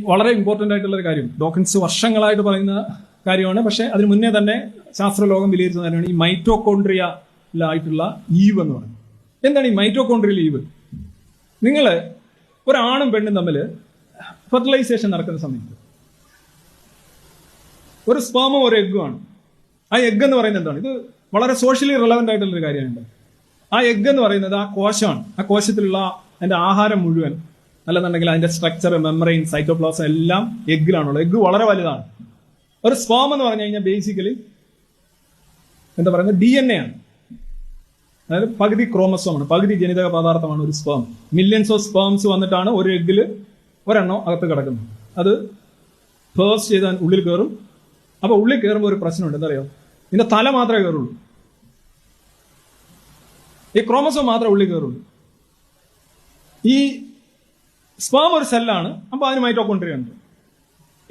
വളരെ ഇമ്പോർട്ടന്റ് ആയിട്ടുള്ള ഒരു കാര്യം, ഡോക്കിൻസ് വർഷങ്ങളായിട്ട് പറയുന്ന കാര്യമാണ്. പക്ഷെ അതിന് മുന്നേ തന്നെ ശാസ്ത്രലോകം വിലയിരുത്തുന്ന കാര്യമാണ് ഈ മൈറ്റോകോൺട്രിയയിലായിട്ടുള്ള ഈവ് എന്ന് പറയുന്നത്. എന്താണ് ഈ മൈറ്റോകോൺട്രിയൽ ഈവ്? നിങ്ങൾ ഒരാണും പെണ്ണും തമ്മിൽ ഫെർട്ടിലൈസേഷൻ നടക്കുന്ന സമയത്ത് ഒരു സ്പേമും ഒരു എഗ്ഗുമാണ്. ആ എഗ്ഗ് എന്ന് പറയുന്നത് എന്താണ്? ഇത് വളരെ സോഷ്യലി റിലവന്റ് ആയിട്ടുള്ളൊരു കാര്യമുണ്ട്. ആ എഗ്ഗ് എന്ന് പറയുന്നത് ആ കോശമാണ്. ആ കോശത്തിലുള്ള അതിന്റെ ആഹാരം മുഴുവൻ, അല്ലെന്നുണ്ടെങ്കിൽ അതിന്റെ സ്ട്രക്ചർ, മെമ്മറൈൻ, സൈറ്റോപ്ലാസം എല്ലാം എഗ്ഗിലാണുള്ളത്. എഗ്ഗ് വളരെ വലുതാണ്. ഒരു സ്പേം എന്ന് പറഞ്ഞു കഴിഞ്ഞാൽ ബേസിക്കലി എന്താ പറയുന്നത്, DNA ആണ്. അതായത് പകുതി ക്രോമസോമാണ്, പകുതി ജനിതക പദാർത്ഥമാണ് ഒരു സ്പേം. മില്യൺസ് ഓഫ് സ്പേംസ് വന്നിട്ടാണ് ഒരു എഗ്ഗിൽ ഒരെണ്ണം അകത്ത് കിടക്കുന്നത്. അത് ഫേസ്റ്റ് ചെയ്താൽ ഉള്ളിൽ കയറും. അപ്പൊ ഉള്ളിൽ കയറുമ്പോൾ ഒരു പ്രശ്നമുണ്ട്. എന്താ പറയുക, ഇതിന്റെ തല മാത്രമേ കയറുള്ളൂ, ഈ ക്രോമസോം മാത്രമേ ഉള്ളിൽ കയറുള്ളൂ. ഈ സ്പേം ഒരു സെല്ലാണ്, അപ്പൊ അതിന് മൈറ്റോകോൺട്രിയ ഉണ്ട്.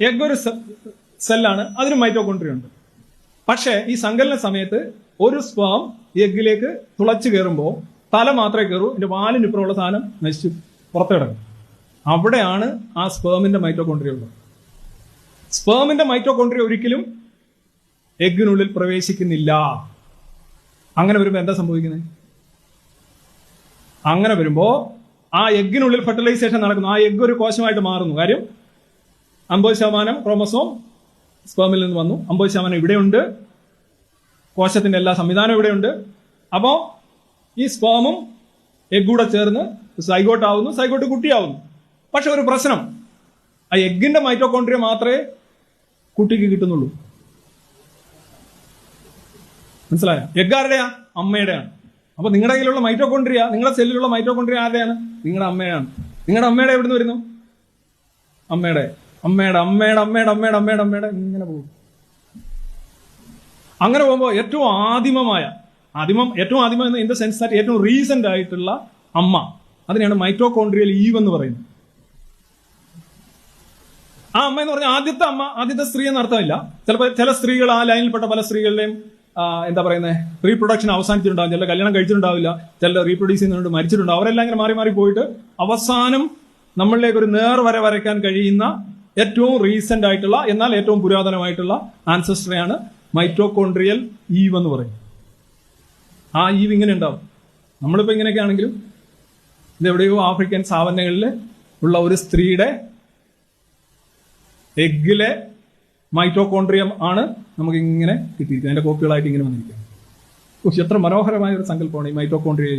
എഗ് ഒരു സെല്ലാണ്, അതിന് മൈറ്റോകോൺട്രിയ ഉണ്ട്. പക്ഷേ ഈ സങ്കലന സമയത്ത് ഒരു സ്പേം എഗ്ഗിലേക്ക് തുളച്ചു കയറുമ്പോൾ തല മാത്രമേ കയറൂ, ഇതിന്റെ വാലിനിപ്പുറമുള്ള സാധനം നശിച്ചു പുറത്തു കിടക്കും. അവിടെയാണ് ആ സ്പേമിന്റെ മൈറ്റോകോൺട്രിയ ഉള്ളത്. സ്പേമിന്റെ മൈറ്റോകോൺട്രിയ ഒരിക്കലും എഗ്ഗിനുള്ളിൽ പ്രവേശിക്കുന്നില്ല. അങ്ങനെ വരുമ്പോൾ എന്താ സംഭവിക്കുന്നത്? അങ്ങനെ വരുമ്പോ ആ എഗ്ഗിനുള്ളിൽ ഫെർട്ടിലൈസേഷൻ നടക്കുന്നു. ആ എഗ്ഗ് ഒരു കോശമായിട്ട് മാറുന്നു. കാര്യം 50% ക്രോമസോം സ്പേമിൽ നിന്ന് വന്നു, 50% ഇവിടെയുണ്ട്, കോശത്തിന്റെ എല്ലാ സംവിധാനവും ഇവിടെയുണ്ട്. അപ്പോ ഈ സ്പേമും എഗ്ഗൂടെ ചേർന്ന് സൈഗോട്ട് ആവുന്നു, സൈഗോട്ട് കുട്ടിയാവുന്നു. പക്ഷെ ഒരു പ്രശ്നം, ആ എഗ്ഗിന്റെ മൈറ്റോകോൺട്രിയ മാത്രമേ കുട്ടിക്ക് കിട്ടുന്നുള്ളൂ. മനസ്സിലായോ? എഗ്ഗ് ആരുടെയാ? അമ്മയുടെയാണ്. അപ്പൊ നിങ്ങളുടെ കയ്യിലുള്ള മൈറ്റോകോൺട്രിയ, നിങ്ങളുടെ സെല്ലിലുള്ള മൈറ്റോകോൺട്രിയ ആരുടെയാണ്? നിങ്ങളുടെ അമ്മയാണ്. നിങ്ങളുടെ അമ്മയുടെ എവിടുന്ന് വരുന്നു? അമ്മയുടെ അമ്മയുടെ അമ്മയുടെ അമ്മയുടെ അമ്മയുടെ അമ്മയുടെ അമ്മയുടെ ഇങ്ങനെ പോകും. അങ്ങനെ പോകുമ്പോൾ ഏറ്റവും ആദിമമായ ഏറ്റവും ആദിമം ഇൻ ദ സെൻസ് ദാറ്റ് ഏറ്റവും റീസെന്റ് ആയിട്ടുള്ള അമ്മ, അതിനെയാണ് മൈറ്റോകോൺട്രിയൽ ഈവ് എന്ന് പറയുന്നത്. ആ അമ്മ എന്ന് പറഞ്ഞാൽ ആദ്യത്തെ അമ്മ, ആദ്യത്തെ സ്ത്രീ എന്ന് അർത്ഥമില്ല. ചിലപ്പോൾ ചില സ്ത്രീകൾ, ആ ലൈനിൽപ്പെട്ട പല സ്ത്രീകളുടെയും എന്താ പറയുന്നത്, റീപ്രൊഡക്ഷൻ അവസാനിച്ചിട്ടുണ്ടാവും. ചില കല്യാണം കഴിച്ചിട്ടുണ്ടാവില്ല, ചില റീപ്രൊഡ്യൂസ് ചെയ്യുന്നുണ്ട്, മരിച്ചിട്ടുണ്ടാവും. അവരെല്ലാം ഇങ്ങനെ മാറി മാറി പോയിട്ട് അവസാനം നമ്മളിലേക്ക് ഒരു നേർവര വരയ്ക്കാൻ കഴിയുന്ന ഏറ്റവും റീസെന്റ് ആയിട്ടുള്ള എന്നാൽ ഏറ്റവും പുരാതനമായിട്ടുള്ള ആൻസസ്ട്രിയാണ് മൈറ്റോകോൺട്രിയൽ ഈവ് എന്ന് പറയും. ആ ഈവ് ഇങ്ങനെ ഉണ്ടാവും. നമ്മളിപ്പോ ഇങ്ങനെയൊക്കെ ആണെങ്കിലും ഇതെവിടെയോ ആഫ്രിക്കൻ സാവന്നകളിൽ ഉള്ള ഒരു സ്ത്രീയുടെ എഗ്ഗിലെ മൈറ്റോകോൺട്രിയം ആണ് നമുക്ക് ഇങ്ങനെ കിട്ടിയിരിക്കുന്നത്. അതിന്റെ കോപ്പികളായിട്ട് ഇങ്ങനെ വന്നിരിക്കുകയാണ്. എത്ര മനോഹരമായ ഒരു സങ്കല്പമാണ് ഈ മൈറ്റോകോൺട്രിയ.